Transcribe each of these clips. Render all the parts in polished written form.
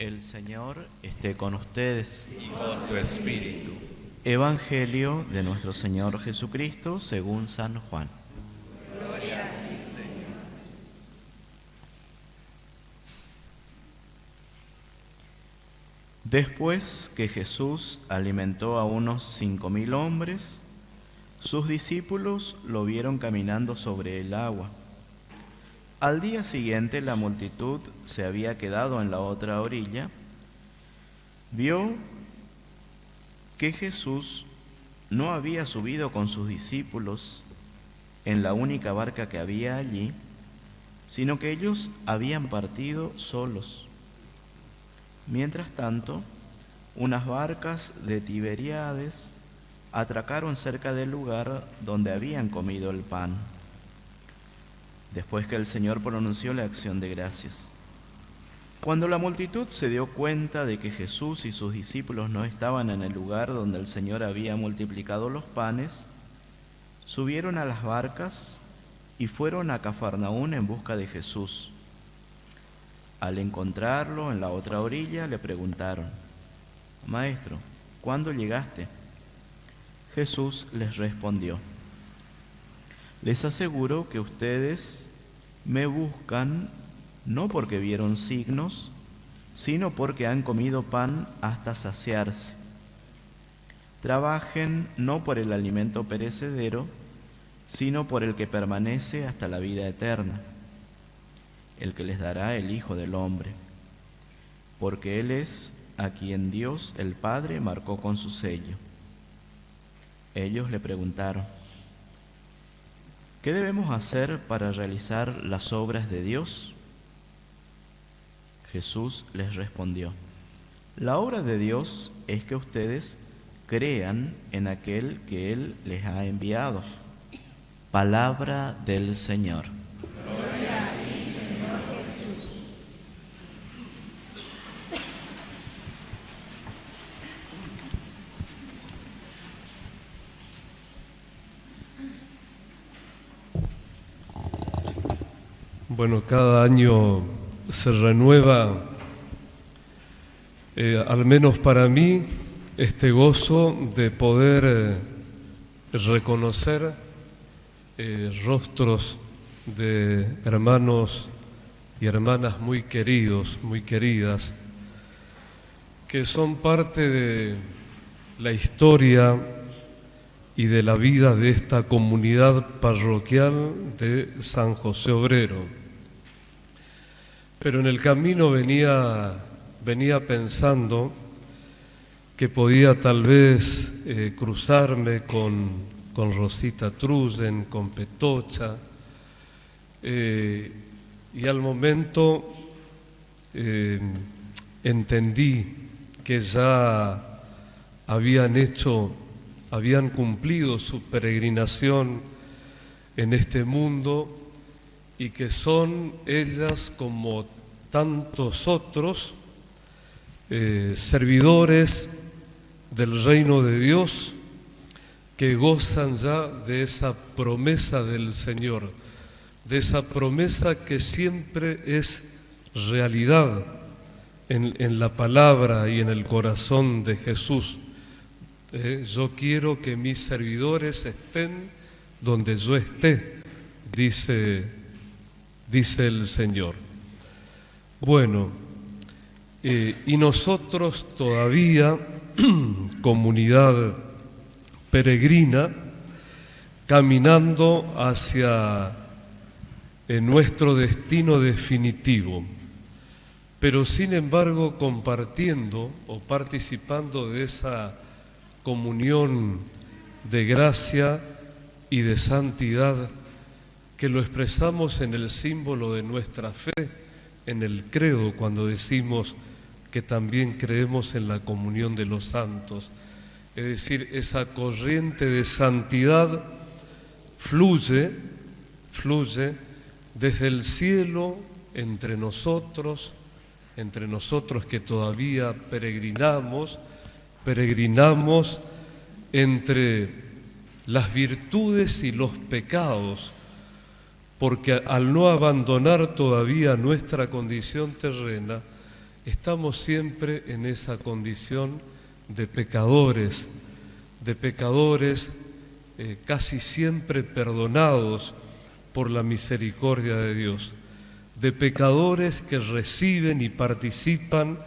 El Señor esté con ustedes. Y con tu espíritu. Evangelio de nuestro Señor Jesucristo según San Juan. Gloria a ti, Señor. Después que Jesús alimentó a unos 5.000 hombres, sus discípulos lo vieron caminando sobre el agua. Al día siguiente la multitud se había quedado en la otra orilla. Vio que Jesús no había subido con sus discípulos en la única barca que había allí, sino que ellos habían partido solos. Mientras tanto, unas barcas de Tiberíades atracaron cerca del lugar donde habían comido el pan, después que el Señor pronunció la acción de gracias. Cuando la multitud se dio cuenta de que Jesús y sus discípulos no estaban en el lugar donde el Señor había multiplicado los panes, subieron a las barcas y fueron a Cafarnaún en busca de Jesús. Al encontrarlo en la otra orilla, le preguntaron: «Maestro, ¿cuándo llegaste?». Jesús les respondió: «Les aseguro que ustedes me buscan no porque vieron signos, sino porque han comido pan hasta saciarse. Trabajen no por el alimento perecedero, sino por el que permanece hasta la vida eterna, el que les dará el Hijo del Hombre, porque Él es a quien Dios el Padre marcó con su sello». Ellos le preguntaron: «¿Qué debemos hacer para realizar las obras de Dios?». Jesús les respondió: «La obra de Dios es que ustedes crean en aquel que Él les ha enviado». Palabra del Señor. Gloria a ti, Señor Jesús. Bueno, cada año se renueva, al menos para mí, este gozo de poder reconocer rostros de hermanos y hermanas muy queridos, muy queridas, que son parte de la historia y de la vida de esta comunidad parroquial de San José Obrero. Pero en el camino venía pensando que podía tal vez cruzarme con Rosita Truzen, con Petocha, y al momento entendí que ya habían cumplido su peregrinación en este mundo y que son ellas, como tantos otros, servidores del reino de Dios, que gozan ya de esa promesa del Señor, de esa promesa que siempre es realidad en la palabra y en el corazón de Jesús. Yo quiero que mis servidores estén donde yo esté, dice el Señor. Bueno, y nosotros todavía, comunidad peregrina, caminando hacia nuestro destino definitivo, pero sin embargo compartiendo o participando de esa comunión de gracia y de santidad que lo expresamos en el símbolo de nuestra fe, en el credo, cuando decimos que también creemos en la comunión de los santos. Es decir, esa corriente de santidad fluye desde el cielo entre nosotros que todavía peregrinamos entre las virtudes y los pecados, porque al no abandonar todavía nuestra condición terrena, estamos siempre en esa condición de pecadores casi siempre perdonados por la misericordia de Dios, de pecadores que reciben y participan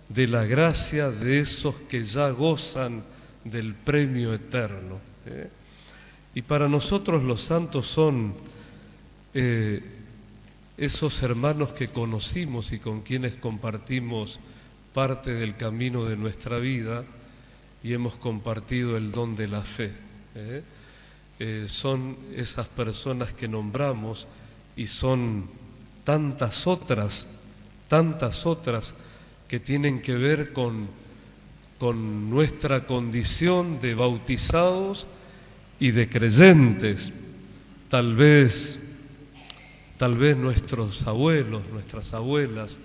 de la gracia de esos que ya gozan del premio eterno. Y para nosotros los santos son esos hermanos que conocimos y con quienes compartimos parte del camino de nuestra vida y hemos compartido el don de la fe. Son esas personas que nombramos y son tantas otras que tienen que ver con nuestra condición de bautizados y de creyentes. Tal vez nuestros abuelos, nuestras abuelas,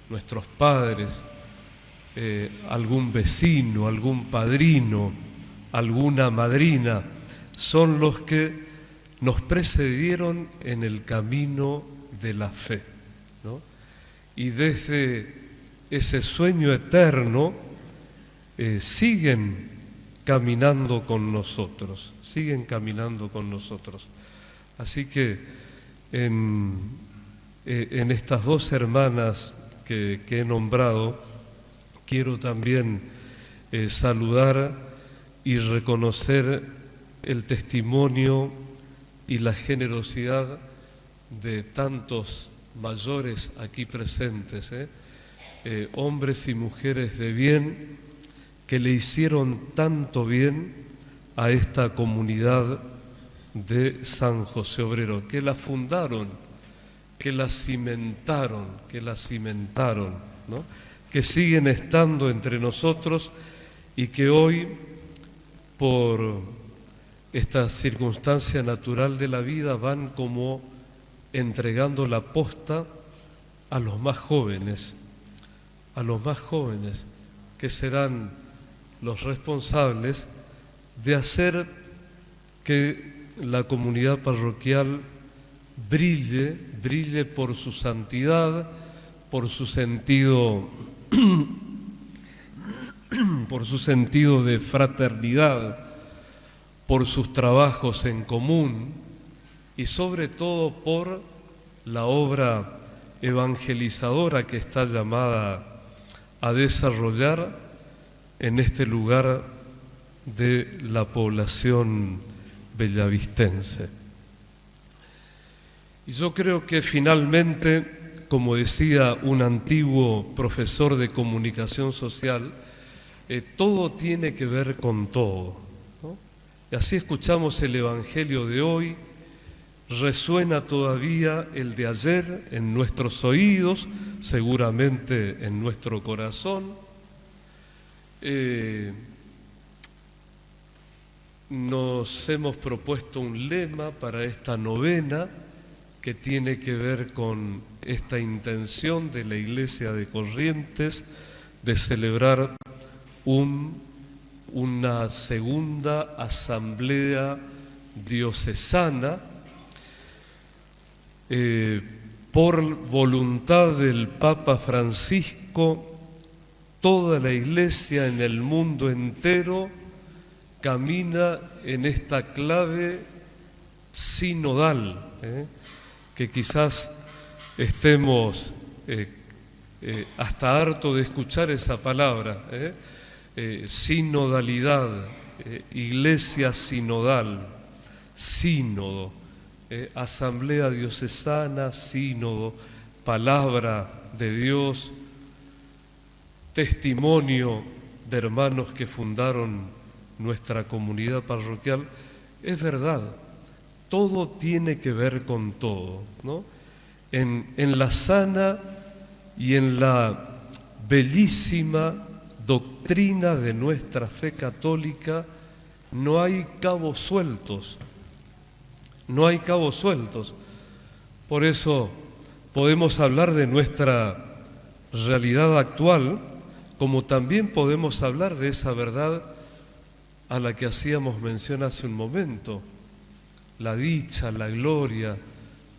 nuestros padres, algún vecino, algún padrino, alguna madrina, son los que nos precedieron en el camino de la fe, ¿no? Y desde ese sueño eterno siguen caminando con nosotros. Así que en estas dos hermanas que he nombrado, quiero también saludar y reconocer el testimonio y la generosidad de tantos mayores aquí presentes, hombres y mujeres de bien que le hicieron tanto bien a esta comunidad de San José Obrero, que la fundaron, que la cimentaron, ¿no? Que siguen estando entre nosotros y que hoy, por esta circunstancia natural de la vida, van como entregando la posta a los más jóvenes, que serán los responsables de hacer que la comunidad parroquial brille por su santidad, por su sentido de fraternidad, por sus trabajos en común y sobre todo por la obra evangelizadora que está llamada a desarrollar en este lugar de la población bellavistense. Y yo creo que finalmente, como decía un antiguo profesor de comunicación social, todo tiene que ver con todo, ¿no? Y así escuchamos el Evangelio de hoy, resuena todavía el de ayer en nuestros oídos, seguramente en nuestro corazón. Nos hemos propuesto un lema para esta novena que tiene que ver con esta intención de la Iglesia de Corrientes de celebrar una segunda asamblea diocesana por voluntad del Papa Francisco. Toda la Iglesia en el mundo entero camina en esta clave sinodal, que quizás estemos hasta harto de escuchar esa palabra, sinodalidad, iglesia sinodal, sínodo, asamblea diocesana, sínodo, palabra de Dios, testimonio de hermanos que fundaron nuestra comunidad parroquial. Es verdad, todo tiene que ver con todo, ¿no? En la sana y en la bellísima doctrina de nuestra fe católica no hay cabos sueltos, Por eso podemos hablar de nuestra realidad actual, como también podemos hablar de esa verdad a la que hacíamos mención hace un momento, la dicha, la gloria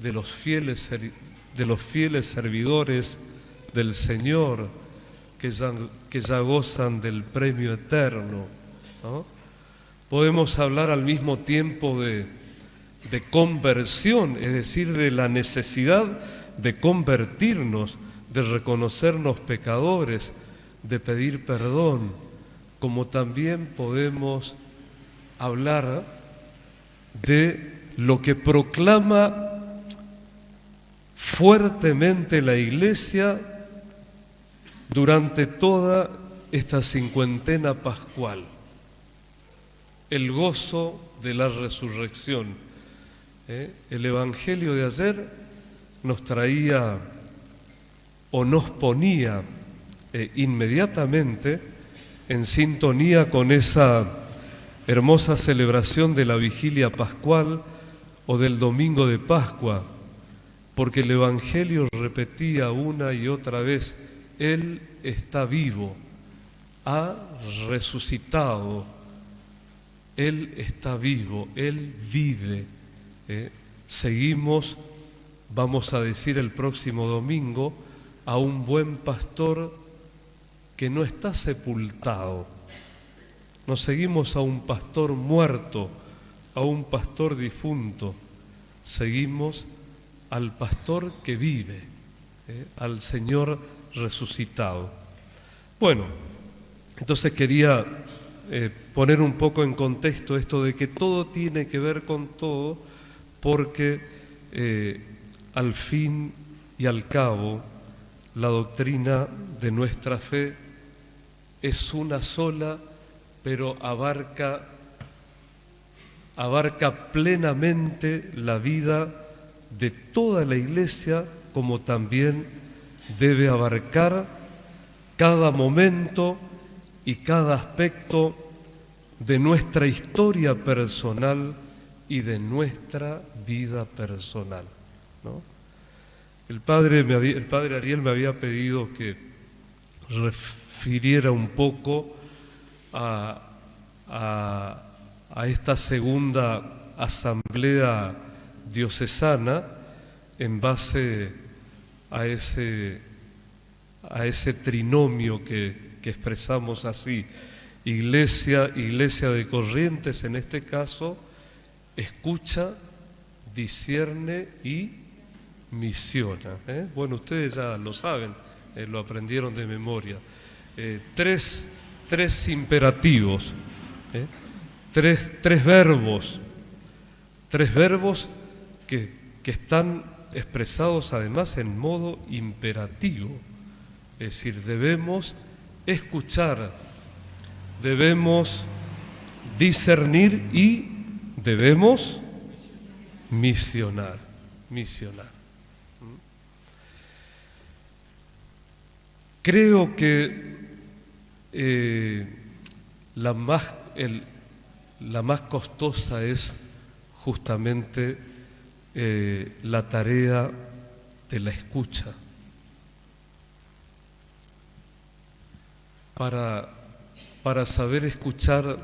de los fieles servidores del Señor, que ya gozan del premio eterno, ¿no? Podemos hablar al mismo tiempo de conversión, es decir, de la necesidad de convertirnos, de reconocernos pecadores, de pedir perdón, como también podemos hablar de lo que proclama fuertemente la Iglesia durante toda esta cincuentena pascual: el gozo de la resurrección. El Evangelio de ayer nos traía o nos ponía inmediatamente en sintonía con esa hermosa celebración de la vigilia pascual o del domingo de Pascua, porque el Evangelio repetía una y otra vez: Él está vivo, ha resucitado, Él está vivo, Él vive. Seguimos, vamos a decir el próximo domingo, a un buen pastor que no está sepultado. No seguimos a un pastor muerto, a un pastor difunto. Seguimos al pastor que vive, al Señor resucitado. Bueno, entonces quería poner un poco en contexto esto de que todo tiene que ver con todo, porque al fin y al cabo la doctrina de nuestra fe es una sola, pero abarca plenamente la vida de toda la Iglesia, como también debe abarcar cada momento y cada aspecto de nuestra historia personal y de nuestra vida personal, ¿no? El padre Ariel me había pedido que refiriera un poco a esta segunda asamblea diocesana en base a ese trinomio que expresamos así: Iglesia de Corrientes, en este caso, escucha, discierne y misiona. Bueno, ustedes ya lo saben, lo aprendieron de memoria. Tres imperativos, tres verbos que están expresados además en modo imperativo. Es decir, debemos escuchar, debemos discernir y debemos misionar. Creo que la más costosa es justamente la tarea de la escucha. Para saber escuchar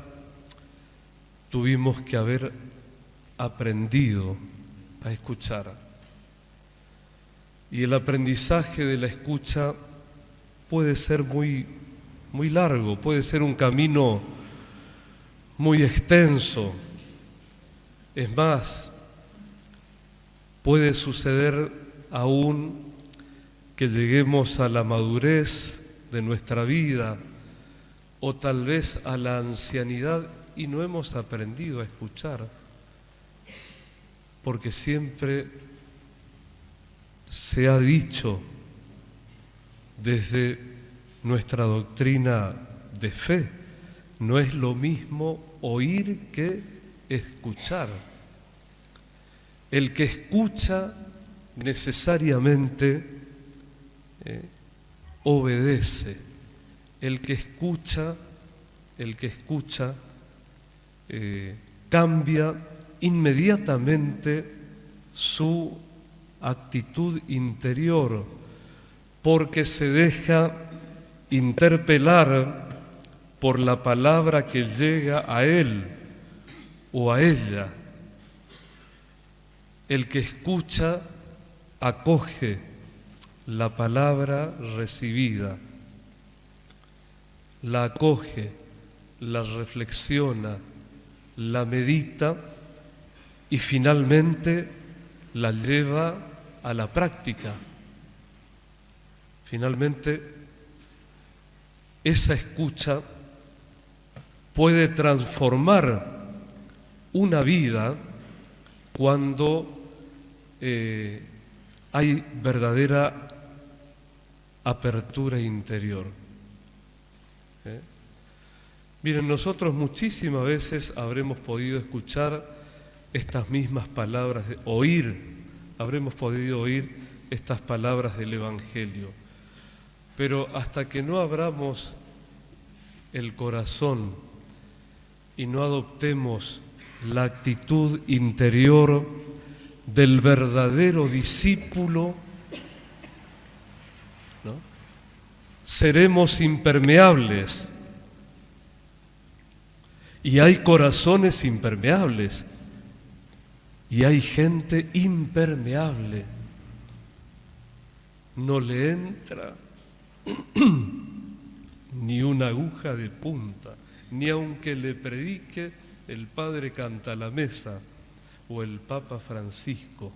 tuvimos que haber aprendido a escuchar. Y el aprendizaje de la escucha puede ser muy largo, puede ser un camino muy extenso. Es más, puede suceder aún que lleguemos a la madurez de nuestra vida o tal vez a la ancianidad y no hemos aprendido a escuchar, porque siempre se ha dicho desde nuestra doctrina de fe: no es lo mismo oír que escuchar. El que escucha necesariamente obedece. El que escucha cambia inmediatamente su actitud interior, porque se deja interpelar por la palabra que llega a él o a ella. El que escucha acoge la palabra recibida. la acoge, la reflexiona, la medita y finalmente la lleva a la práctica. Finalmente, esa escucha puede transformar una vida cuando hay verdadera apertura interior. Miren, nosotros muchísimas veces habremos podido escuchar estas mismas palabras, habremos podido oír estas palabras del Evangelio, pero hasta que no abramos el corazón y no adoptemos la actitud interior del verdadero discípulo, ¿no?, seremos impermeables. Y hay corazones impermeables y hay gente impermeable. No le entra ni una aguja de punta, ni aunque le predique el Padre Cantalamessa o el Papa Francisco,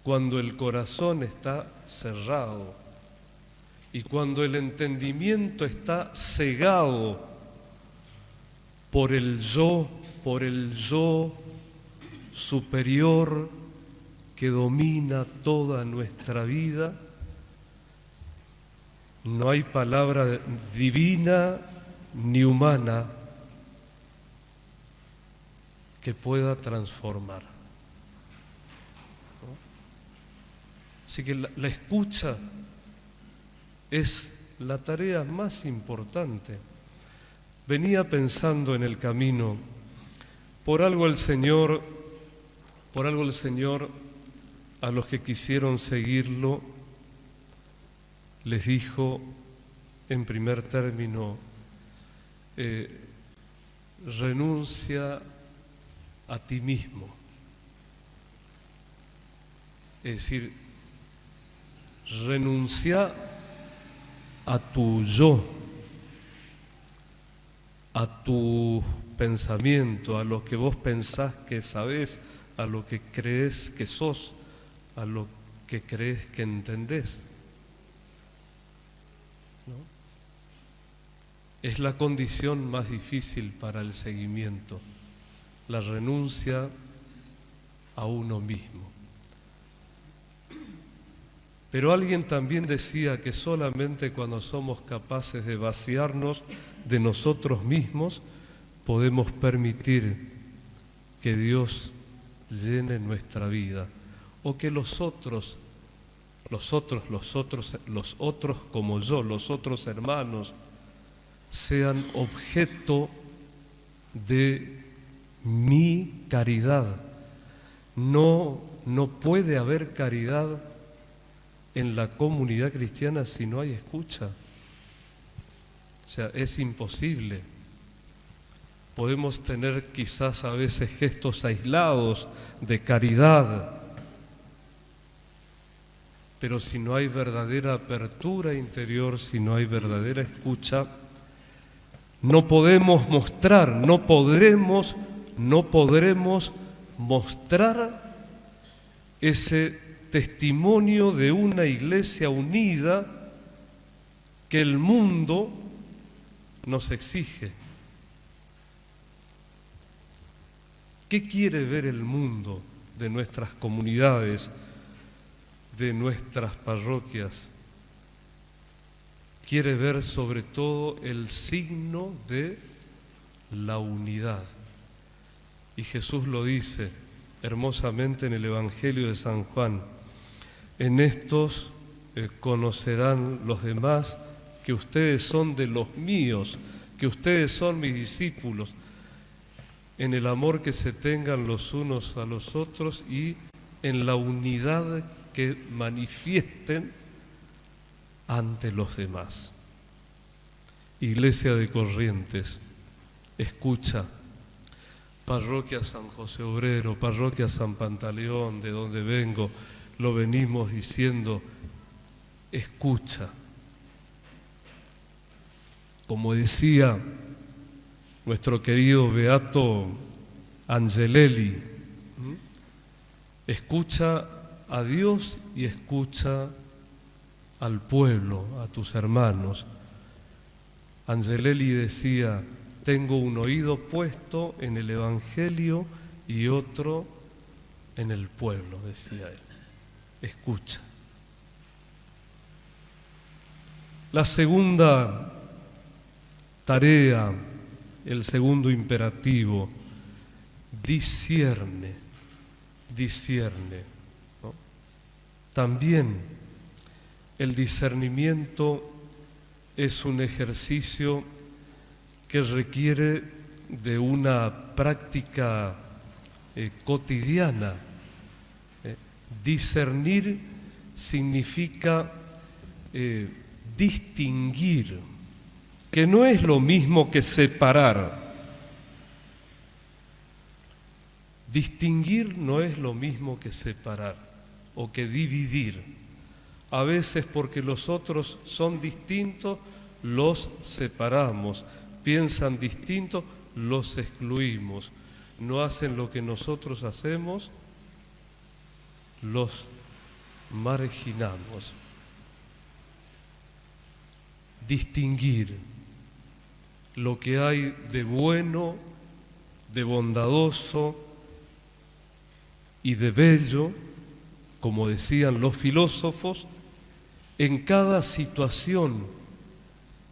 cuando el corazón está cerrado y cuando el entendimiento está cegado por el yo superior que domina toda nuestra vida, no hay palabra divina ni humana que pueda transformar. ¿No? Así que la escucha es la tarea más importante. Venía pensando en el camino, por algo el Señor a los que quisieron seguirlo les dijo en primer término, renuncia a ti mismo. Es decir, renuncia a tu yo, a tu pensamiento, a lo que vos pensás que sabés, a lo que crees que sos, a lo que crees que entendés. ¿No? Es la condición más difícil para el seguimiento, la renuncia a uno mismo. Pero alguien también decía que solamente cuando somos capaces de vaciarnos de nosotros mismos podemos permitir que Dios llene nuestra vida, o que los otros como yo, los otros hermanos, sean objeto de mi caridad. No puede haber caridad en la comunidad cristiana si no hay escucha. O sea, es imposible. Podemos tener quizás a veces gestos aislados de caridad, pero si no hay verdadera apertura interior, si no hay verdadera escucha, no podremos mostrar ese testimonio de una iglesia unida que el mundo nos exige. ¿Qué quiere ver el mundo de nuestras comunidades, de nuestras parroquias? Quiere ver sobre todo el signo de la unidad. Y Jesús lo dice hermosamente en el Evangelio de San Juan: en estos conocerán los demás que ustedes son de los míos, que ustedes son mis discípulos, en el amor que se tengan los unos a los otros y en la unidad que manifiesten ante los demás. Iglesia de Corrientes, escucha. Parroquia San José Obrero, Parroquia San Pantaleón, de donde vengo, lo venimos diciendo, escucha. como decía nuestro querido Beato Angelelli, escucha a Dios y escucha al pueblo, a tus hermanos. Angelelli decía, tengo un oído puesto en el Evangelio y otro en el pueblo, decía él. Escucha. La segunda tarea, el segundo imperativo, discierne, ¿no? También el discernimiento es un ejercicio que requiere de una práctica cotidiana. Discernir significa distinguir, que no es lo mismo que separar. Distinguir no es lo mismo que separar o que dividir. A veces porque los otros son distintos, los separamos. Piensan distinto, los excluimos. No hacen lo que nosotros hacemos, los marginamos. Distinguir lo que hay de bueno, de bondadoso y de bello, como decían los filósofos, en cada situación,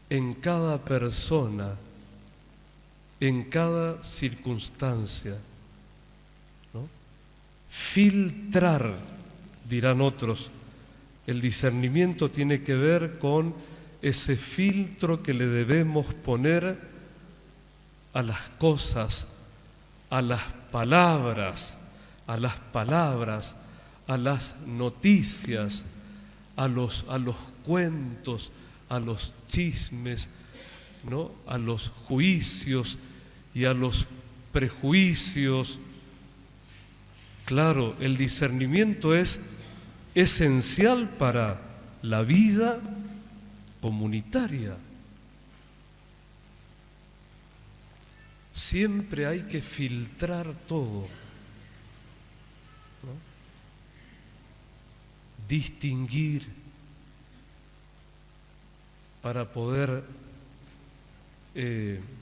en cada persona, en cada circunstancia, ¿no? Filtrar, dirán otros, el discernimiento tiene que ver con ese filtro que le debemos poner a las cosas, a las palabras, a las noticias, a los cuentos, a los chismes, ¿no? A los juicios y a los prejuicios. Claro, el discernimiento es esencial para la vida comunitaria. Siempre hay que filtrar todo, ¿no? Distinguir para poder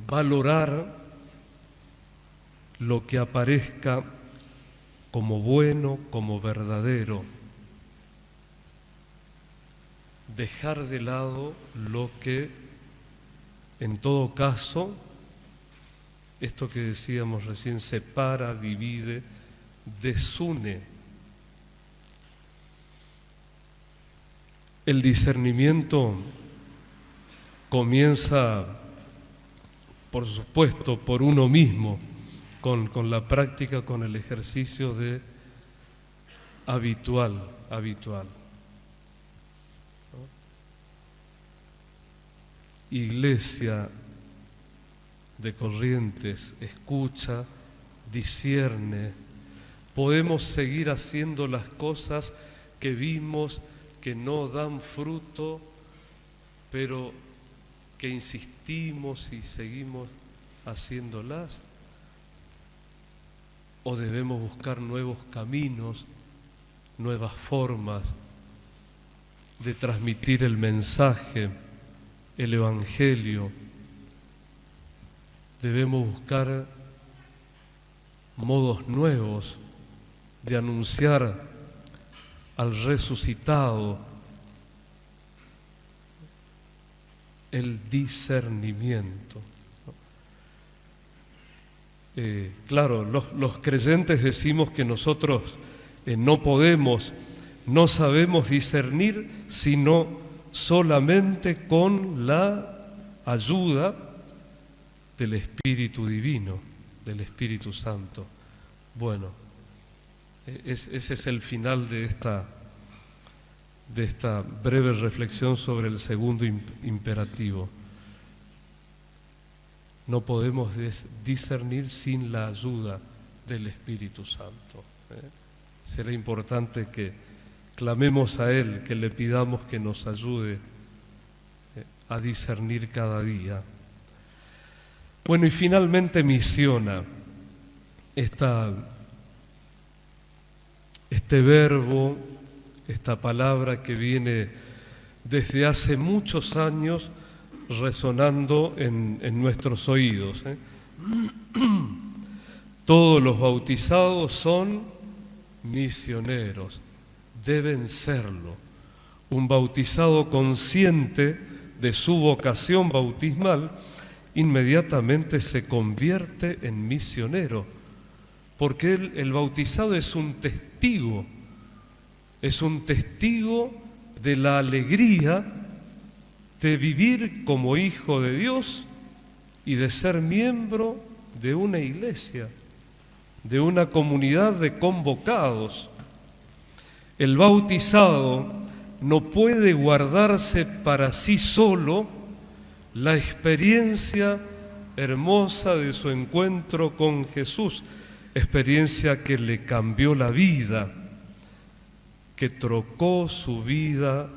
valorar lo que aparezca como bueno, como verdadero. Dejar de lado lo que, en todo caso, esto que decíamos recién, separa, divide, desune. El discernimiento comienza, por supuesto, por uno mismo, con la práctica, con el ejercicio de habitual. Iglesia de Corrientes, escucha, discierne. Podemos seguir haciendo las cosas que vimos que no dan fruto, pero que insistimos y seguimos haciéndolas, o debemos buscar nuevos caminos, nuevas formas de transmitir el mensaje, el Evangelio. Debemos buscar modos nuevos de anunciar al resucitado. El discernimiento. Claro, los creyentes decimos que nosotros no sabemos discernir sino solamente con la ayuda del Espíritu Divino, del Espíritu Santo. Bueno, ese es el final de esta breve reflexión sobre el segundo imperativo. No podemos discernir sin la ayuda del Espíritu Santo. Será importante que clamemos a Él, que le pidamos que nos ayude a discernir cada día. Bueno, y finalmente misiona. Este verbo, esta palabra que viene desde hace muchos años resonando en nuestros oídos. Todos los bautizados son misioneros, deben serlo. Un bautizado consciente de su vocación bautismal inmediatamente se convierte en misionero, porque el bautizado es un testigo de la alegría de vivir como hijo de Dios y de ser miembro de una iglesia, de una comunidad de convocados. El bautizado no puede guardarse para sí solo la experiencia hermosa de su encuentro con Jesús, experiencia que le cambió la vida, que trocó su vida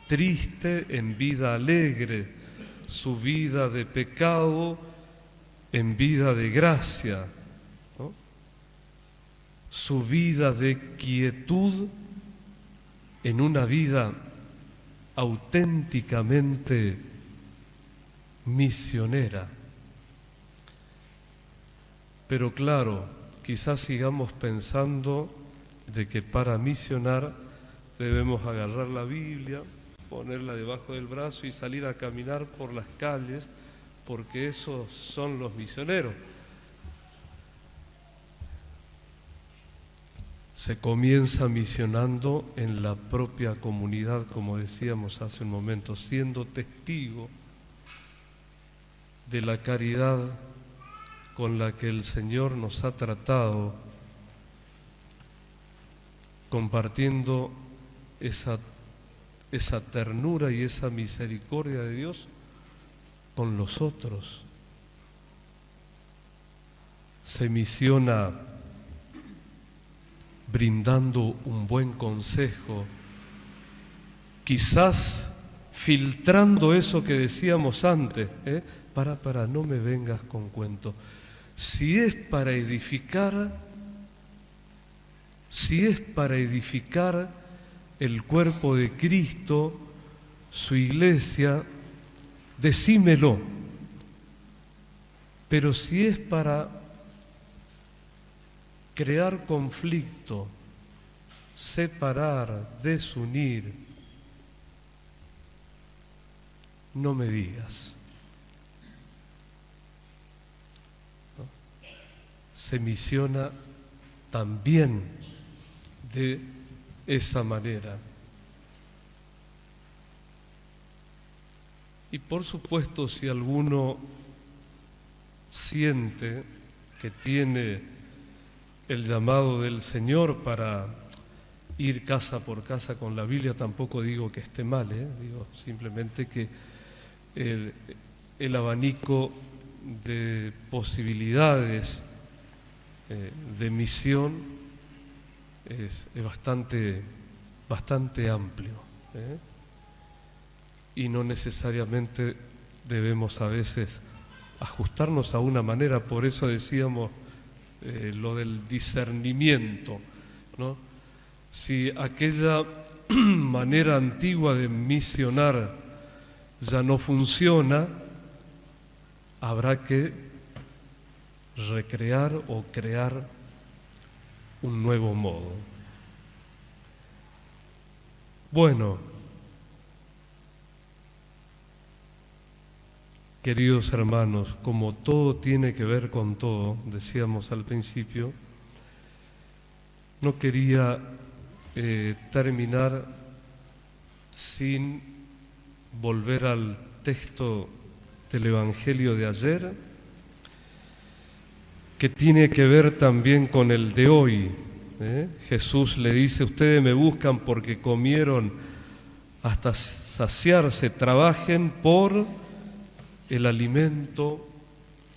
triste en vida alegre, su vida de pecado en vida de gracia, ¿no? Su vida de quietud en una vida auténticamente misionera. Pero claro, quizás sigamos pensando de que para misionar debemos agarrar la Biblia, ponerla debajo del brazo y salir a caminar por las calles, porque esos son los misioneros. Se comienza misionando en la propia comunidad, como decíamos hace un momento, siendo testigo de la caridad con la que el Señor nos ha tratado, compartiendo esa ternura y esa misericordia de Dios con los otros. Se misiona brindando un buen consejo, quizás filtrando eso que decíamos antes, para, no me vengas con cuento. Si es para edificar el cuerpo de Cristo, su iglesia, decímelo. Pero si es para crear conflicto, separar, desunir, no me digas. ¿No? Se misiona también de esa manera. Y por supuesto, si alguno siente que tiene el llamado del Señor para ir casa por casa con la Biblia, tampoco digo que esté mal, digo simplemente que el abanico de posibilidades de misión es bastante amplio, y no necesariamente debemos a veces ajustarnos a una manera. Por eso decíamos lo del discernimiento, ¿no? Si aquella manera antigua de misionar ya no funciona, habrá que recrear o crear un nuevo modo. Bueno, queridos hermanos, como todo tiene que ver con todo, decíamos al principio, no quería terminar sin volver al texto del Evangelio de ayer, que tiene que ver también con el de hoy. Jesús le dice: ustedes me buscan porque comieron hasta saciarse, trabajen por el alimento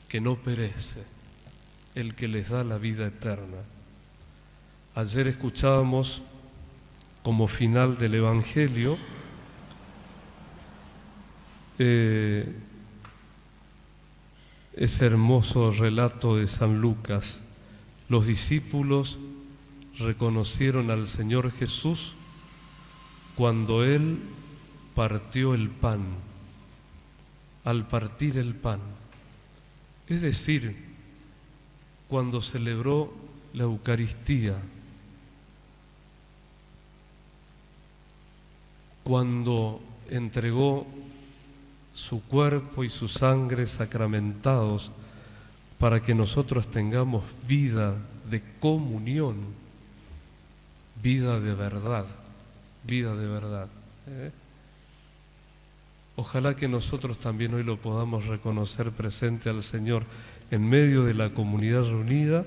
que no perece, el que les da la vida eterna. Ayer escuchábamos como final del Evangelio ese hermoso relato de San Lucas. Los discípulos reconocieron al Señor Jesús cuando Él partió el pan, al partir el pan. Es decir, cuando celebró la Eucaristía, cuando entregó su cuerpo y su sangre sacramentados para que nosotros tengamos vida de comunión, vida de verdad, vida de verdad. Ojalá que nosotros también hoy lo podamos reconocer presente al Señor en medio de la comunidad reunida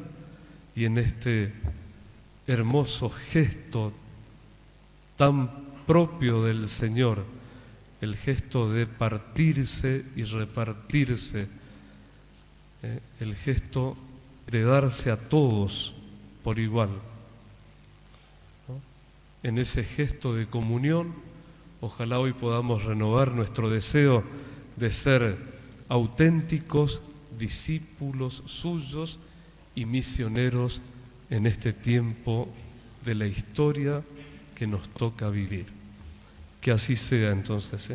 y en este hermoso gesto tan propio del Señor, el gesto de partirse y repartirse, el gesto de darse a todos por igual, ¿no? En ese gesto de comunión, ojalá hoy podamos renovar nuestro deseo de ser auténticos discípulos suyos y misioneros en este tiempo de la historia que nos toca vivir. Que así sea entonces,